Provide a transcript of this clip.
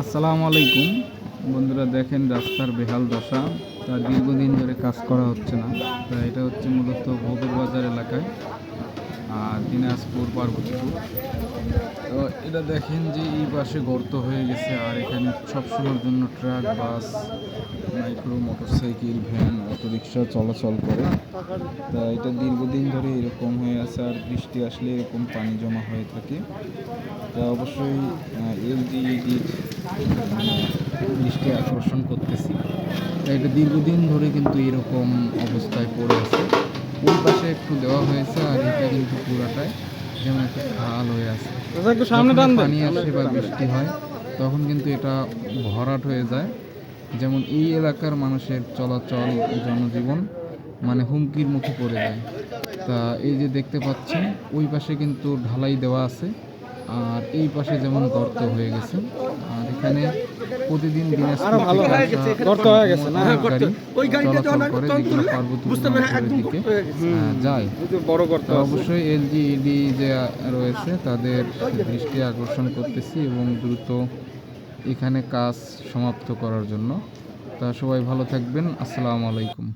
আসসালামু আলাইকুম বন্ধুরা, দেখেন রাস্তার বেহাল দশা। তা দীর্ঘদিন ধরে কাজ করা হচ্ছে না। তা এটা হচ্ছে মূলত ভোগের এলাকায়, দিনাজপুর পার্বতীপুর। তো এটা দেখেন যে এই পাশে গর্ত হয়ে গেছে, আর এখানে সবসময়ের জন্য ট্রাক, বাস, মাইক্রো, মোটরসাইকেল, ভ্যান, অটোরিকশা চলাচল করে। তা এটা দীর্ঘদিন ধরে এরকম হয়ে আছে, আর বৃষ্টি আসলে এরকম পানি জমা হয়ে থাকে। তা অবশ্যই এলজিইডির দৃষ্টি আকর্ষণ করতেছি। তাই এটা দীর্ঘদিন ধরে কিন্তু এরকম অবস্থায় পড়ে আছে। ওই পাশে একটু দেওয়া হয়েছে, আর এটা কিন্তু পুরাটাই যেমন একটা খাল হয়ে আছে। যখন পানি আসে বা বৃষ্টি হয় তখন কিন্তু এটা ভরাট হয়ে যায়। যেমন এই এলাকার মানুষের চলাচল, জনজীবন মানে হুমকির মুখে পড়ে যায়। তা এই যে দেখতে পাচ্ছেন ওই পাশে কিন্তু ঢালাই দেওয়া আছে, আর এই পাশে যেমন গর্ত হয়ে গেছে। আর এখানে প্রতিদিন দিনাজপুর থেকে গাড়ি চলাচল করে, যেগুলো পার্বতীপুর দিকে যায়। তা অবশ্যই এলজিইডি যে রয়েছে তাদের দৃষ্টি আকর্ষণ করতেছি এবং দ্রুত এখানে কাজ সমাপ্ত করার জন্য। তা সবাই ভালো থাকবেন। আসসালামু আলাইকুম।